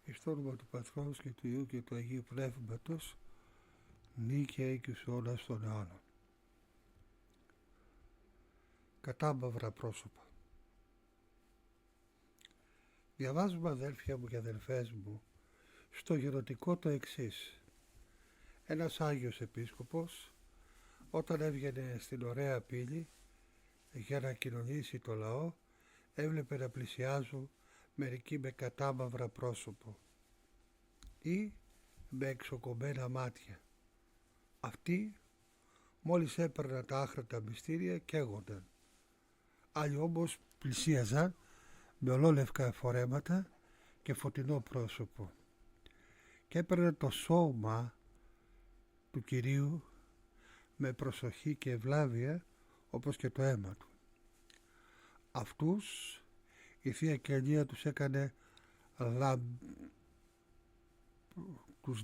Εις το όνομα του Πατρός και του Υιού και του Αγίου Πνεύματος, νίκαιοι και σε όλα στον αιώνα. Κατάμαυρα πρόσωπα. Διαβάζουμε, αδέλφια μου και αδελφές μου, στο γερωτικό το εξής. Ένας Άγιος Επίσκοπος, όταν έβγαινε στην ωραία πύλη για να κοινωνήσει το λαό, έβλεπε να πλησιάζουν μερικοί με κατάμαυρα πρόσωπο ή με εξοκομμένα μάτια. Αυτοί μόλις έπαιρναν τα άχρατα μυστήρια καίγονταν. Άλλοι όμως πλησίαζαν με ολόλευκα φορέματα και φωτεινό πρόσωπο και έπαιρναν το σώμα του Κυρίου με προσοχή και ευλάβεια, όπως και το αίμα του. Αυτούς η Θεία Καινία τους έκανε τους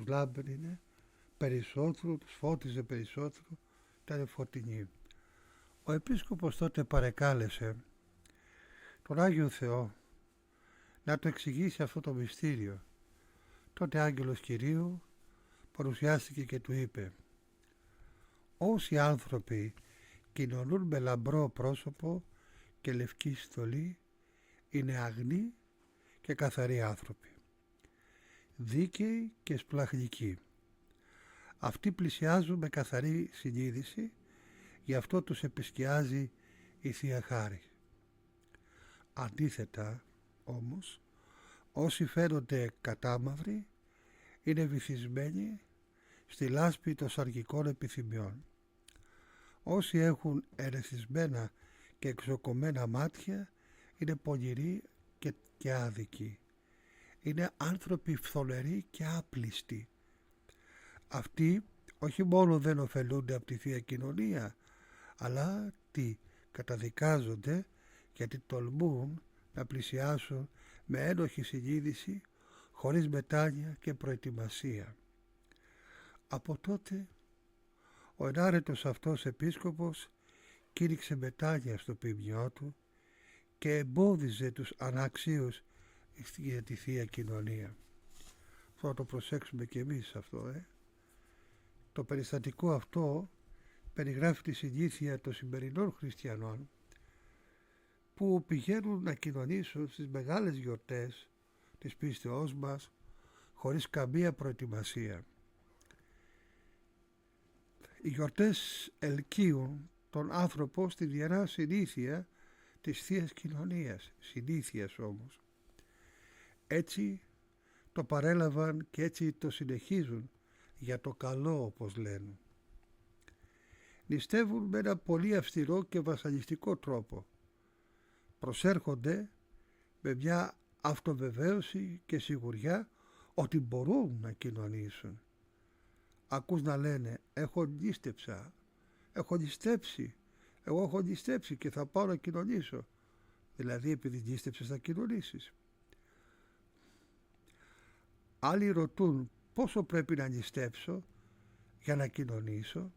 λάμπρινε περισσότερο, τους φώτιζε περισσότερο, ήταν φωτεινοί. Ο Επίσκοπος τότε παρεκάλεσε τον Άγιο Θεό να του εξηγήσει αυτό το μυστήριο. Τότε Άγγελος Κυρίου παρουσιάστηκε και του είπε: όσοι άνθρωποι κοινωνούν με λαμπρό πρόσωπο και λευκή στολή είναι αγνοί και καθαροί άνθρωποι, δίκαιοι και σπλαχνικοί. Αυτοί πλησιάζουν με καθαρή συνείδηση, γι' αυτό τους επισκιάζει η Θεία Χάρη. Αντίθετα όμως, όσοι φαίνονται κατάμαυροι είναι βυθισμένοι στη λάσπη των σαρκικών επιθυμιών. Όσοι έχουν ερεθισμένα και εξοκομμένα μάτια είναι πονηροί και άδικοι. Είναι άνθρωποι φθονεροί και άπλιστοι. Αυτοί όχι μόνο δεν ωφελούνται από τη Θεία Κοινωνία, αλλά καταδικάζονται γιατί τολμούν να πλησιάσουν με ένοχη συνείδηση, χωρίς μετάνοια και προετοιμασία. Από τότε ο ενάρετος αυτός επίσκοπος κήρυξε μετάνοια στο ποιμνιό του και εμπόδιζε τους αναξίους για τη Θεία Κοινωνία. Θα το προσέξουμε και εμείς αυτό. Το περιστατικό αυτό περιγράφει τη συνήθεια των σημερινών χριστιανών που πηγαίνουν να κοινωνήσουν στις μεγάλες γιορτές της πίστεώς μας χωρίς καμία προετοιμασία. Οι γιορτές ελκύουν τον άνθρωπο στην ιερά συνήθεια της Θείας Κοινωνίας, συνήθειας όμως. Έτσι το παρέλαβαν και έτσι το συνεχίζουν για το καλό, όπως λένε. Νηστεύουν με ένα πολύ αυστηρό και βασανιστικό τρόπο. Προσέρχονται με μια αυτοβεβαίωση και σιγουριά ότι μπορούν να κοινωνήσουν. Ακούς να λένε έχω νηστέψει και θα πάω να κοινωνήσω. Δηλαδή επειδή νήστεψες θα κοινωνήσεις. Άλλοι ρωτούν πόσο πρέπει να νηστέψω για να κοινωνήσω.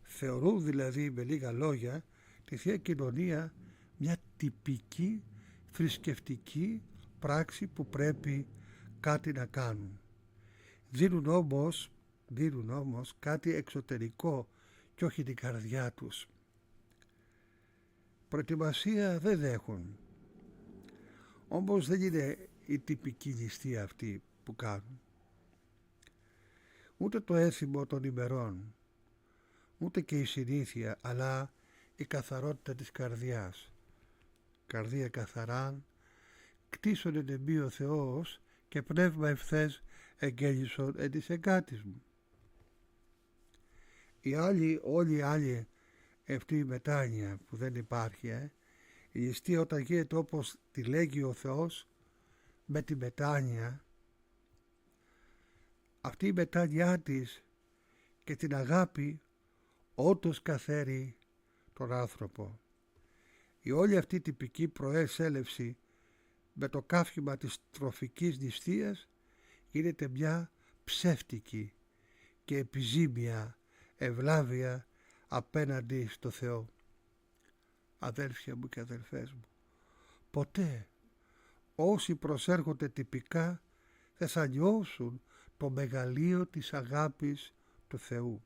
Θεωρούν δηλαδή με λίγα λόγια τη Θεία Κοινωνία μια τυπική θρησκευτική πράξη που πρέπει κάτι να κάνουν. Δίνουν όμως κάτι εξωτερικό και όχι την καρδιά τους. Προετοιμασία δεν έχουν. Όμως δεν είναι η τυπική νηστεία αυτή που κάνουν. Ούτε το έθιμο των ημερών, ούτε και η συνήθεια, αλλά η καθαρότητα της καρδιάς. Καρδία καθαράν, κτίσον εν εμπί ο Θεός και πνεύμα ευθές εγγέννησον εν της εγκάτης μου. Όλη η άλλη αυτή η μετάνοια που δεν υπάρχει, η νηστεία όταν γίνεται όπως τη λέγει ο Θεός, με τη μετάνοια, αυτή η μετάνοιά της και την αγάπη όντως καθαίρει τον άνθρωπο. Η όλη αυτή τυπική προεσέλευση με το καύχημα της τροφικής νηστείας γίνεται μια ψεύτικη και επιζήμια ευλάβεια απέναντι στο Θεό. Αδέλφια μου και αδελφές μου, ποτέ όσοι προσέρχονται τυπικά θα νιώσουν το μεγαλείο της αγάπης του Θεού.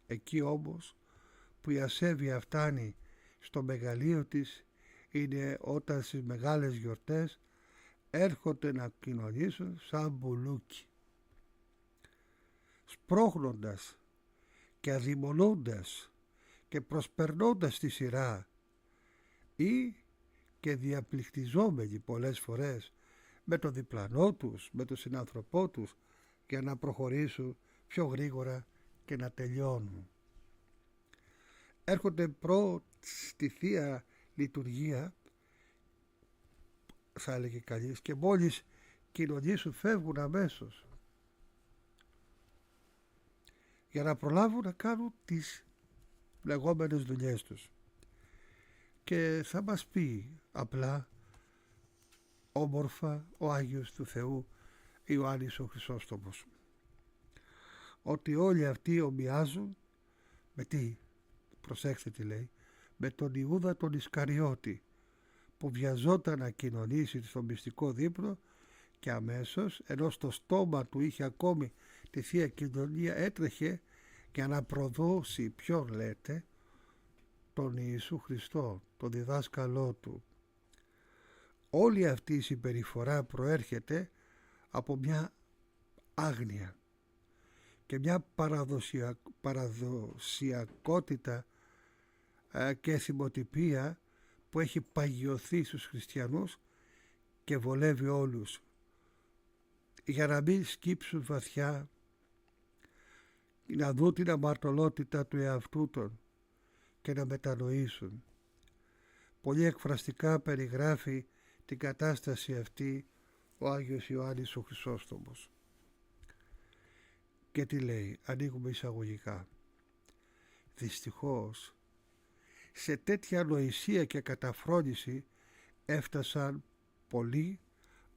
Εκεί όμως που η ασέβεια φτάνει στο μεγαλείο της είναι όταν στις μεγάλες γιορτές έρχονται να κοινωνήσουν σαν μπουλούκι, σπρώχνοντας και αδειμονώντας και προσπερνώντας τη σειρά ή και διαπληκτιζόμενοι πολλές φορές με τον διπλανό τους, με τον συνάνθρωπό τους, για να προχωρήσουν πιο γρήγορα και να τελειώνουν. Έρχονται στη Θεία Λειτουργία, θα έλεγε κανείς, και μόλις κοινωνήσουν φεύγουν αμέσως για να προλάβουν να κάνουν τις λεγόμενες δουλειές τους. Και θα μας πει απλά, όμορφα, ο Άγιος του Θεού Ιωάννης ο Χρυσόστομος, ότι όλοι αυτοί ομοιάζουν με τι? Προσέξτε τι λέει, με τον Ιούδα τον Ισκαριώτη, που βιαζόταν να κοινωνήσει στο μυστικό δείπνο και αμέσως, ενώ στο στόμα του είχε ακόμη τη Θεία Κοινωνία, έτρεχε για να προδώσει, ποιον λέτε? Τον Ιησού Χριστό, τον διδάσκαλό του. Όλη αυτή η συμπεριφορά προέρχεται από μια άγνοια και μια παραδοσιακότητα και θυμοτυπία που έχει παγιωθεί στους χριστιανούς και βολεύει όλους, για να μην σκύψουν βαθιά, να δουν την αμαρτωλότητα του εαυτού των και να μετανοήσουν. Πολύ εκφραστικά περιγράφει την κατάσταση αυτή ο Άγιος Ιωάννης ο Χρυσόστομος. Και τι λέει? Ανοίγουμε εισαγωγικά. Δυστυχώς σε τέτοια νοησία και καταφρόνηση έφτασαν πολλοί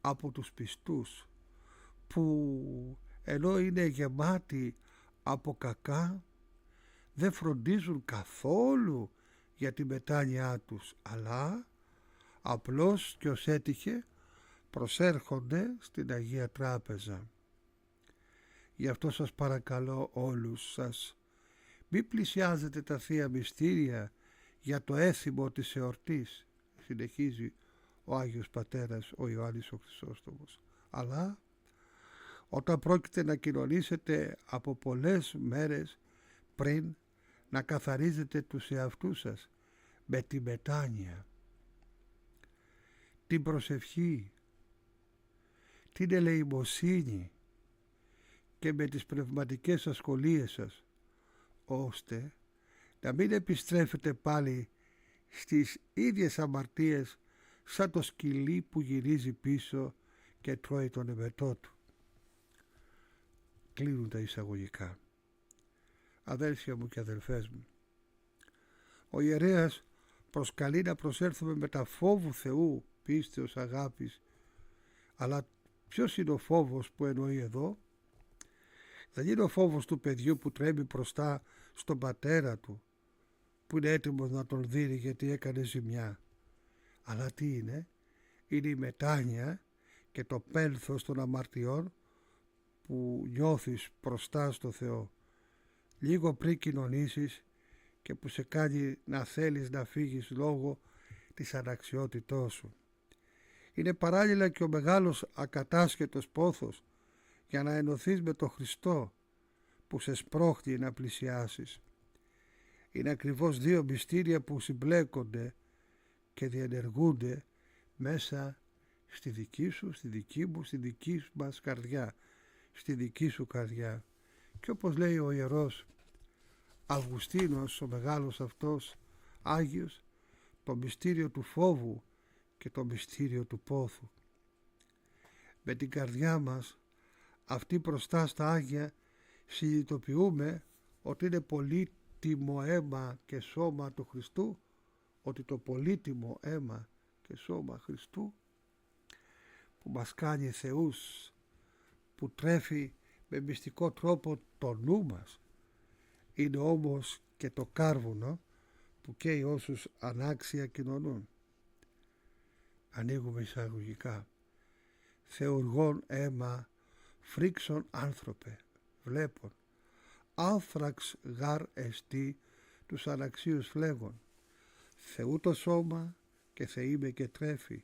από τους πιστούς, που ενώ είναι γεμάτοι από κακά δεν φροντίζουν καθόλου για τη μετάνοιά τους, αλλά απλώς και ως έτυχε προσέρχονται στην Αγία Τράπεζα. Γι' αυτό σας παρακαλώ όλους σας, μη πλησιάζετε τα Θεία Μυστήρια για το έθιμο της εορτής, συνεχίζει ο Άγιος Πατέρας ο Ιωάννης ο Χρυσόστομος, αλλά όταν πρόκειται να κοινωνήσετε από πολλές μέρες πριν, να καθαρίζετε τους εαυτούς σας με τη μετάνοια, την προσευχή, την ελεημοσύνη και με τις πνευματικές ασχολίες σας, ώστε να μην επιστρέφετε πάλι στις ίδιες αμαρτίες σαν το σκυλί που γυρίζει πίσω και τρώει τον εμετό του. Κλείνουν τα εισαγωγικά. Αδέλφια μου και αδελφές μου, ο ιερέας προσκαλεί να προσέλθουμε με τα φόβου Θεού, πίστεως, αγάπης, αλλά ποιος είναι ο φόβος που εννοεί εδώ? Δεν είναι ο φόβος του παιδιού που τρέμει μπροστά στον πατέρα του, που είναι έτοιμος να τον δίνει γιατί έκανε ζημιά, αλλά τι είναι? Είναι η μετάνοια και το πένθος των αμαρτιών που νιώθεις μπροστά στο Θεό λίγο πριν κοινωνήσεις και που σε κάνει να θέλεις να φύγεις λόγω της αναξιότητός σου. Είναι παράλληλα και ο μεγάλος ακατάσχετος πόθος για να ενωθείς με τον Χριστό που σε σπρώχνει να πλησιάσεις. Είναι ακριβώς δύο μυστήρια που συμπλέκονται και διενεργούνται μέσα στη δική σου, στη δική μου, στη δική μας καρδιά, στη δική σου καρδιά. Και όπως λέει ο Ιερός Αυγουστίνος, ο μεγάλος αυτός Άγιος, το μυστήριο του φόβου και το μυστήριο του πόθου. Με την καρδιά μας αυτή μπροστά στα Άγια συνειδητοποιούμε ότι είναι πολύτιμο αίμα και σώμα του Χριστού, ότι το πολύτιμο αίμα και σώμα Χριστού που μας κάνει θεούς, που τρέφει με μυστικό τρόπο το νου μας, είναι όμως και το κάρβουνο που καίει όσους ανάξια κοινωνούν. Ανοίγουμε εισαγωγικά. θεουργών αίμα, φρίξον άνθρωπε, βλέπον, άνθραξ γάρ εστί τους αναξίους φλέγων, Θεού το σώμα και θεείμαι και τρέφει,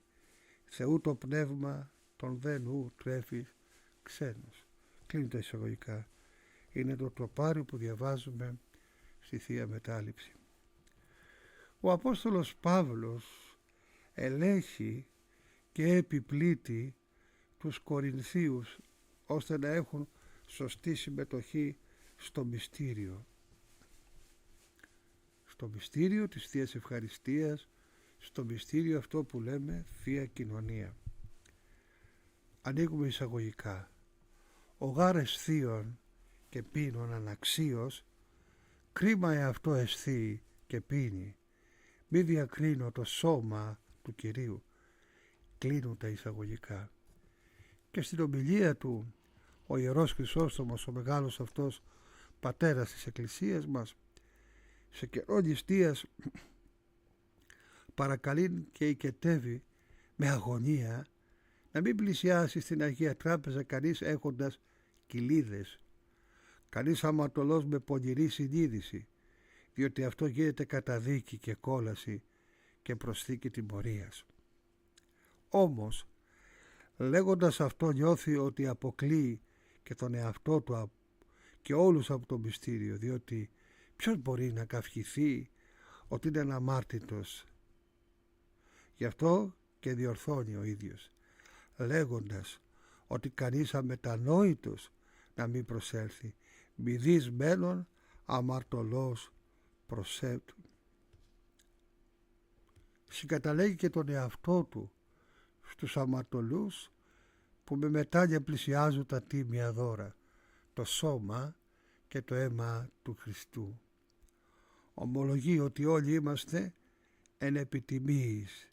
Θεού το πνεύμα τον δεν ου τρέφει ξένος. Κλείνει τα εισαγωγικά. Είναι το τροπάριο που διαβάζουμε στη Θεία Μετάληψη. Ο Απόστολος Παύλος ελέγχει και επιπλήττει τους Κορινθίους ώστε να έχουν σωστή συμμετοχή στο μυστήριο. Στο μυστήριο της Θείας Ευχαριστίας, στο μυστήριο αυτό που λέμε Θεία Κοινωνία. Ανοίγουμε εισαγωγικά. Ο γάρες θείων και πίνων αναξίως, κρίμα εαυτό εσθεί και πίνει, μη διακρίνω το σώμα του Κυρίου. Κλείνουν τα εισαγωγικά. Και στην ομιλία του ο Ιερός Χρυσόστομος, ο μεγάλος αυτός πατέρας της Εκκλησίας μας, σε καιρό νηστείας παρακαλεί και οικετεύει με αγωνία να μην πλησιάσει στην Αγία Τράπεζα κανείς έχοντας κοιλίδες, κανείς αμαρτωλός με πονηρή συνείδηση, διότι αυτό γίνεται καταδίκη και κόλαση και προσθήκη τιμωρίας. Όμως, λέγοντας αυτό, νιώθει ότι αποκλείει και τον εαυτό του και όλους από το μυστήριο, διότι ποιος μπορεί να καυχηθεί ότι είναι αναμάρτητος. Γι' αυτό και διορθώνει ο ίδιος, λέγοντας ότι κανείς αμετανόητος να μην προσέλθει, μη δεις μέλλον αμαρτωλός προσέπτου. Συγκαταλέγει και τον εαυτό του στους αμαρτωλούς που με μετάνοια πλησιάζουν τα τίμια δώρα, το σώμα και το αίμα του Χριστού. Ομολογεί ότι όλοι είμαστε εν επιτιμίης,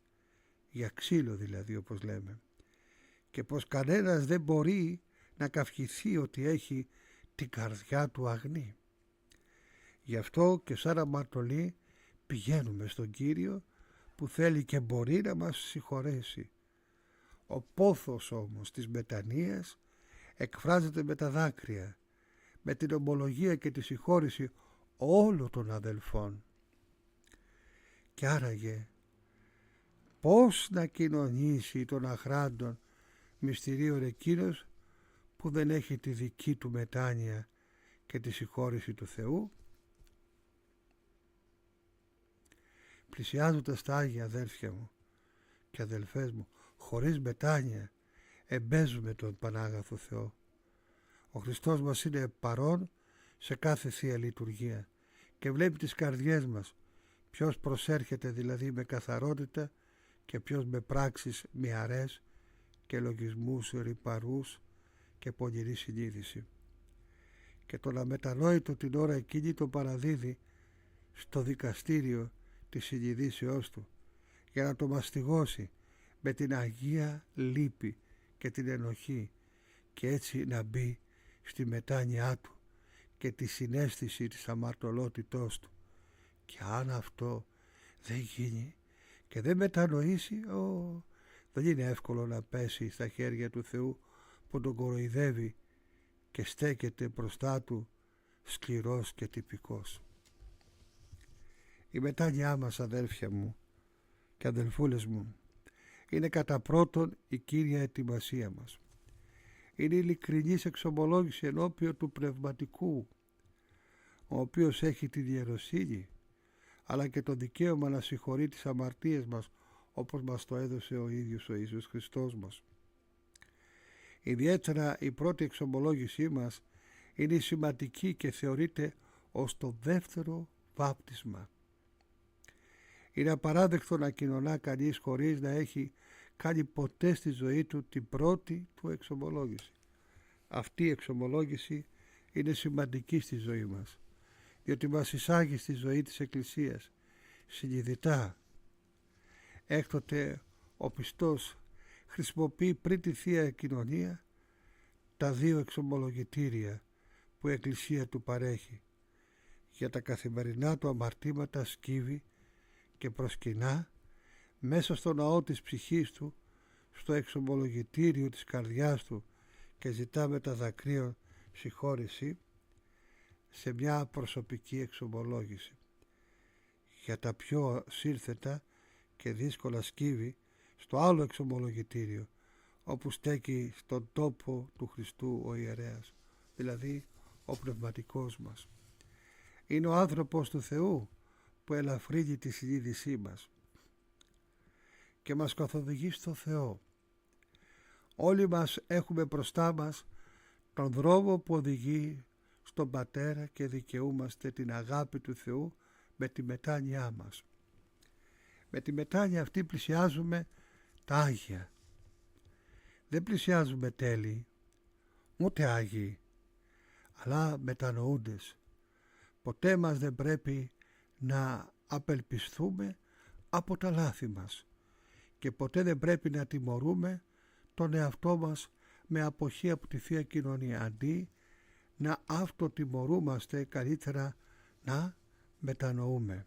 για ξύλο δηλαδή όπως λέμε, και πως κανένας δεν μπορεί να καυχηθεί ότι έχει την καρδιά του αγνή. Γι' αυτό και σαν αμαρτωλοί πηγαίνουμε στον Κύριο που θέλει και μπορεί να μας συγχωρέσει. Ο πόθος όμως της μετανοίας εκφράζεται με τα δάκρυα, με την ομολογία και τη συγχώρεση όλων των αδελφών. Και άραγε πώς να κοινωνήσει των αχράντων μυστηρίων εκείνος που δεν έχει τη δική του μετάνοια και τη συγχώρεση του Θεού? Πλησιάζοντας τα Άγια, αδέρφια μου και αδελφές μου, χωρίς μετάνοια εμπέζουμε τον Πανάγαθο Θεό. Ο Χριστός μας είναι παρόν σε κάθε Θεία Λειτουργία και βλέπει τις καρδιές μας, ποιος προσέρχεται δηλαδή με καθαρότητα και ποιος με πράξεις μυαρές και λογισμούς ρυπαρούς και πονηρή συνείδηση. Και τον αμετανόητο την ώρα εκείνη τον παραδίδει στο δικαστήριο της συνειδήσεώς του για να το μαστιγώσει με την Αγία λύπη και την ενοχή και έτσι να μπει στη μετάνοιά του και τη συναίσθηση της αμαρτωλότητός του. Και αν αυτό δεν γίνει και δεν μετανοήσει, δεν είναι εύκολο να πέσει στα χέρια του Θεού που τον κοροϊδεύει και στέκεται μπροστά του σκληρός και τυπικός. Η μετάνοιά μας, αδέλφια μου και αδελφούλες μου, είναι κατά πρώτον η κύρια ετοιμασία μας. Είναι η ειλικρινής εξομολόγηση ενώπιον του Πνευματικού, ο οποίος έχει την ιεροσύνη αλλά και το δικαίωμα να συγχωρεί τις αμαρτίες μας όπως μας το έδωσε ο ίδιος ο Ιησούς Χριστός μας. Ιδιαίτερα η πρώτη εξομολόγησή μας είναι σημαντική και θεωρείται ως το δεύτερο βάπτισμα. Είναι απαράδεκτο να κοινωνά κανείς χωρίς να έχει κάνει ποτέ στη ζωή του την πρώτη του εξομολόγηση. Αυτή η εξομολόγηση είναι σημαντική στη ζωή μας, διότι μας εισάγει στη ζωή της Εκκλησίας συνειδητά. Έκτοτε ο πιστός χρησιμοποιεί πριν τη Θεία Κοινωνία τα δύο εξομολογητήρια που η Εκκλησία του παρέχει. Για τα καθημερινά του αμαρτήματα σκύβει και προσκυνά μέσα στο ναό της ψυχής του στο εξομολογητήριο της καρδιάς του και ζητά με τα δακρύων συγχώρεση, σε μια προσωπική εξομολόγηση. Για τα πιο σύνθετα και δύσκολα σκύβει στο άλλο εξομολογητήριο, όπου στέκει στον τόπο του Χριστού ο ιερέας, δηλαδή ο πνευματικός μας. Είναι ο άνθρωπος του Θεού που ελαφρύνει τη συνείδησή μας και μας καθοδηγεί στο Θεό. Όλοι μας έχουμε μπροστά μας τον δρόμο που οδηγεί στον Πατέρα και δικαιούμαστε την αγάπη του Θεού με τη μετάνοιά μας. Με τη μετάνοια αυτή πλησιάζουμε τα Άγια. Δεν πλησιάζουμε τέλειοι, ούτε Άγιοι, αλλά μετανοούντες. Ποτέ μας δεν πρέπει να απελπισθούμε από τα λάθη μας και ποτέ δεν πρέπει να τιμωρούμε τον εαυτό μας με αποχή από τη Θεία Κοινωνία. Αντί να αυτοτιμωρούμαστε, καλύτερα να μετανοούμε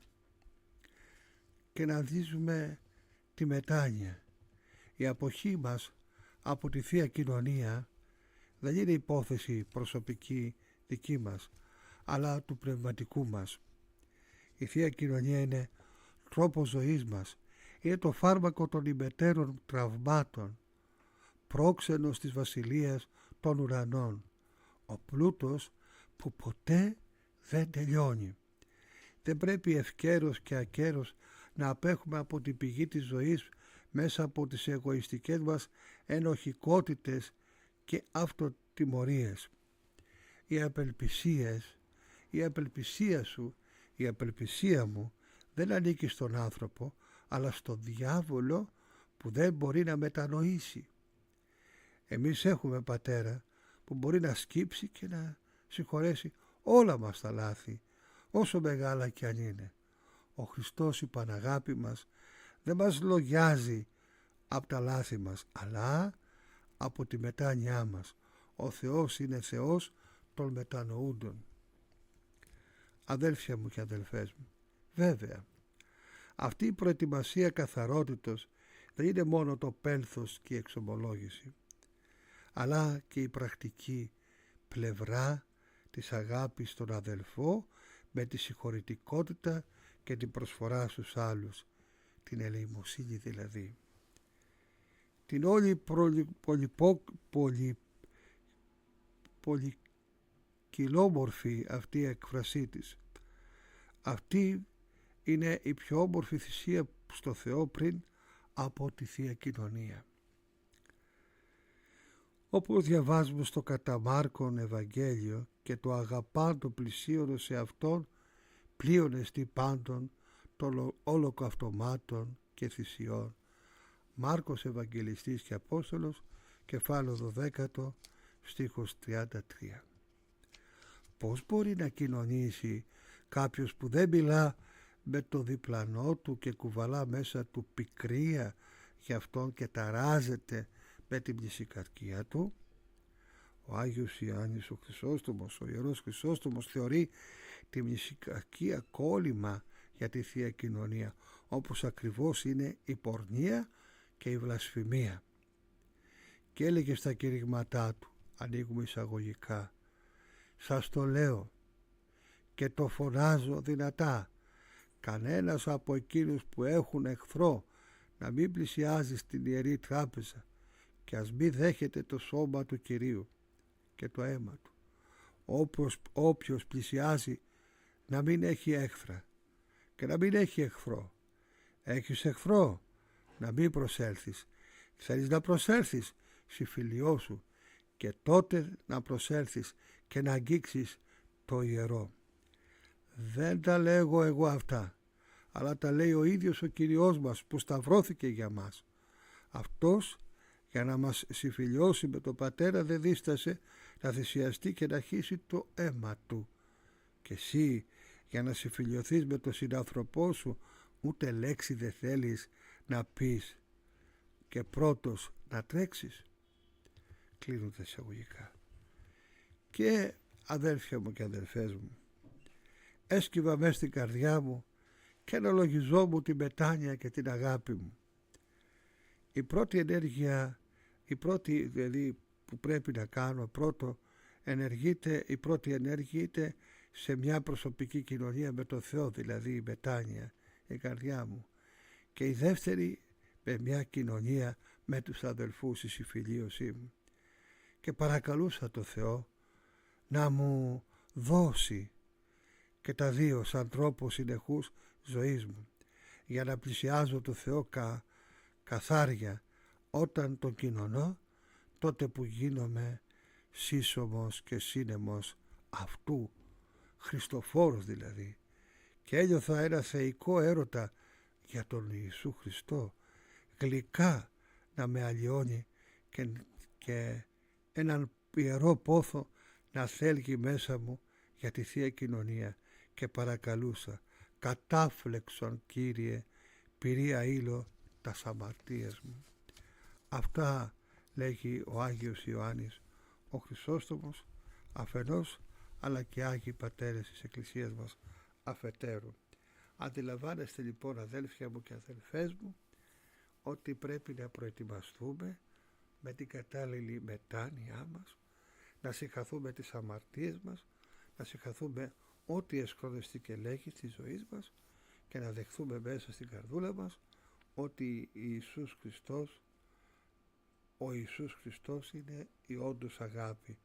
και να δίζουμε τη μετάνοια. Η αποχή μας από τη Θεία Κοινωνία δεν είναι υπόθεση προσωπική δική μας, αλλά του πνευματικού μας. Η Θεία Κοινωνία είναι τρόπος ζωής μας, είναι το φάρμακο των ημετέρων τραυμάτων, πρόξενος της βασιλείας των ουρανών, ο πλούτος που ποτέ δεν τελειώνει. Δεν πρέπει ευκαίρος και ακέρος να απέχουμε από την πηγή της ζωής μέσα από τις εγωιστικές μας ενοχικότητες και αυτοτιμωρίες. Οι απελπισίες, η απελπισία σου, η απελπισία μου δεν ανήκει στον άνθρωπο, αλλά στον διάβολο που δεν μπορεί να μετανοήσει. Εμείς έχουμε Πατέρα που μπορεί να σκύψει και να συγχωρέσει όλα μας τα λάθη, όσο μεγάλα κι αν είναι. Ο Χριστός, η Παναγάπη μας, δεν μας λογιάζει από τα λάθη μας, αλλά από τη μετάνοιά μας. Ο Θεός είναι Θεός των μετανοούντων. Αδέλφια μου και αδελφές μου, βέβαια, αυτή η προετοιμασία καθαρότητος δεν είναι μόνο το πένθος και η εξομολόγηση, αλλά και η πρακτική πλευρά της αγάπης στον αδελφό με τη συγχωρητικότητα και την προσφορά στους άλλους, την ελεημοσύνη δηλαδή. Την όλη πολυκυλόμορφη αυτή η έκφρασή της. Αυτή είναι η πιο όμορφη θυσία στο Θεό πριν από τη Θεία Κοινωνία. Όπως διαβάζουμε στο κατά Μάρκον Ευαγγέλιο, και το αγαπάντο πλησίωνο σε αυτόν πλείον εστί πάντων των ολοκαυτωμάτων και θυσιών. Μάρκος Ευαγγελιστής και Απόστολος, κεφάλαιο 12, στίχος 33. Πώς μπορεί να κοινωνήσει κάποιος που δεν μιλά με το διπλανό του και κουβαλά μέσα του πικρία για αυτόν και ταράζεται με την μνησικαρκία του? Ο Άγιος Ιωάννης ο Χρυσόστομος, ο Ιερός Χρυσόστομος, θεωρεί τη μνησικαρκία κόλλημα για τη Θεία Κοινωνία, όπως ακριβώς είναι η πορνεία και η βλασφημία. Και έλεγε στα κηρυγματά του, ανοίγουμε εισαγωγικά, «Σας το λέω και το φωνάζω δυνατά, κανένας από εκείνους που έχουν εχθρό να μην πλησιάζει στην Ιερή Τράπεζα και ας μην δέχεται το σώμα του Κυρίου και το αίμα του. Όποιος πλησιάζει να μην έχει έχθρα και να μην έχει εχθρό. Έχεις εχθρό, να μην προσέλθεις. Θέλεις να προσέλθεις, συμφιλιό σου, και τότε να προσέλθεις και να αγγίξεις το ιερό». Δεν τα λέγω εγώ αυτά, αλλά τα λέει ο ίδιος ο Κυριός μας που σταυρώθηκε για μας. Αυτός, για να μας συμφιλιώσει με τον Πατέρα, δεν δίστασε να θυσιαστεί και να χύσει το αίμα του. Και εσύ, για να συμφιλιωθείς με τον συνάνθρωπό σου, ούτε λέξη δεν θέλεις να πεις και πρώτος να τρέξεις. Κλείνουν τα εισαγωγικά. Και αδέλφια μου και αδελφές μου, έσκυβα μέσα στην καρδιά μου και αναλογιζόμουν τη μετάνοια και την αγάπη μου. Η πρώτη ενέργεια, η πρώτη δηλαδή που πρέπει να κάνω, η πρώτη ενέργειται σε μια προσωπική κοινωνία με τον Θεό, δηλαδή η μετάνοια, η καρδιά μου. Και η δεύτερη με μια κοινωνία με τους αδελφούς, η συμφιλίωσή μου. Και παρακαλούσα το Θεό να μου δώσει και τα δύο σαν τρόπο συνεχούς ζωής μου, για να πλησιάζω το Θεό καθάρια όταν τον κοινωνώ, τότε που γίνομαι σύσσωμος και σύνεμος αυτού, Χριστοφόρος δηλαδή, και ένιωθα ένα θεϊκό έρωτα για τον Ιησού Χριστό, γλυκά να με αλλοιώνει και έναν ιερό πόθο να θέλγει μέσα μου για τη Θεία Κοινωνία, και παρακαλούσα, κατάφλεξον Κύριε, πυρία ήλο τας αμαρτίας μου. Αυτά λέγει ο Άγιος Ιωάννης ο Χρυσόστομος αφενός, αλλά και Άγιοι Πατέρες της Εκκλησίας μας αφετέρου. Αντιλαμβάνεστε λοιπόν, αδέλφια μου και αδελφές μου, ότι πρέπει να προετοιμαστούμε με την κατάλληλη μετάνοιά μας, να συγχαθούμε τις αμαρτίες μας, να συγχαθούμε ό,τι εσχρονιστεί και λέγει στη ζωή μας, και να δεχθούμε μέσα στην καρδούλα μας ότι ο Ιησούς Χριστός είναι η όντως αγάπη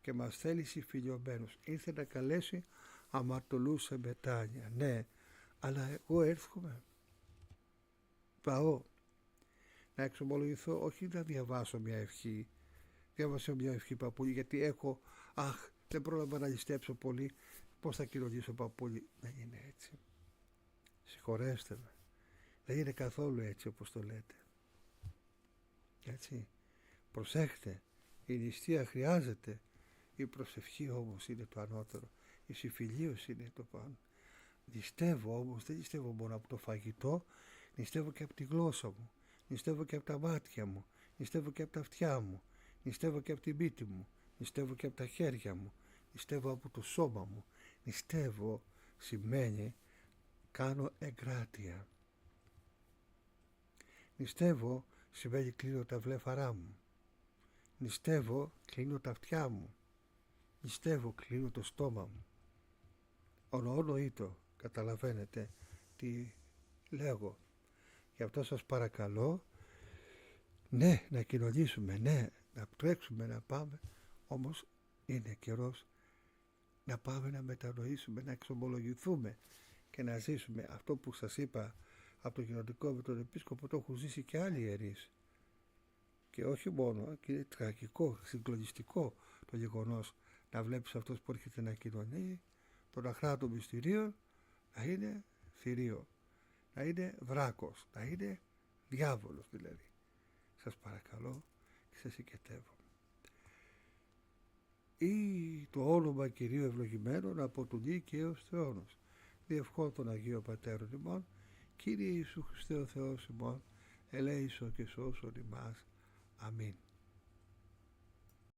και μας θέλει συμφιλιωμένους. Ήρθε να καλέσει αμαρτωλούς σε μετάνοια. Ναι, αλλά εγώ έρχομαι, πάω να εξομολογηθώ, όχι να διαβάσω μια ευχή. Διάβασα μια ευχή, παππούλη, γιατί δεν πρόλαβα να ληστέψω πολύ, πώς θα κοινωνήσω, παππούλη? Δεν είναι έτσι. Συγχωρέστε με. Δεν είναι καθόλου έτσι όπως το λέτε. Έτσι. Προσέχτε. Η νηστεία χρειάζεται. Η προσευχή όμως είναι το ανώτερο. Η συμφιλίωση είναι το πάνω. Νηστεύω όμως, δεν νηστεύω μόνο από το φαγητό, νηστεύω και από τη γλώσσα μου, νηστεύω και από τα μάτια μου, νηστεύω και από τα αυτιά μου, νηστεύω και από την πίτη μου, νηστεύω και από τα χέρια μου, νηστεύω από το σώμα μου. Νηστεύω σημαίνει κάνω εγκράτεια. Νηστεύω σημαίνει κλείνω τα βλέφαρά μου. Νηστεύω, κλείνω τα αυτιά μου. Νηστεύω, κλείνω το στόμα μου. Ονοήτο, καταλαβαίνετε τι λέγω. Γι' αυτό σας παρακαλώ, ναι, να κοινωνήσουμε, ναι, να τρέξουμε, να πάμε, όμως είναι καιρός να πάμε να μετανοήσουμε, να εξομολογηθούμε και να ζήσουμε αυτό που σας είπα από το κοινοτικό με τον επίσκοπο. Το έχουν ζήσει και άλλοι ιερείς, και όχι μόνο, και είναι τραγικό, συγκλονιστικό το γεγονός να βλέπεις αυτός που έρχεται να κοινωνεί τον αχράτο μυστηρίων να είναι θηρίο, να είναι βράκος, να είναι διάβολος δηλαδή. Σας παρακαλώ και σας οικετεύω. Ή το όνομα Κυρίου ευλογημένων από του νη και έως Θεόνος. Διευχών των Αγίων Πατέρων ημών, Κύριε Ιησού Χριστέ ο Θεός ημών, ελέησον και σώσον ημάς. Αμήν.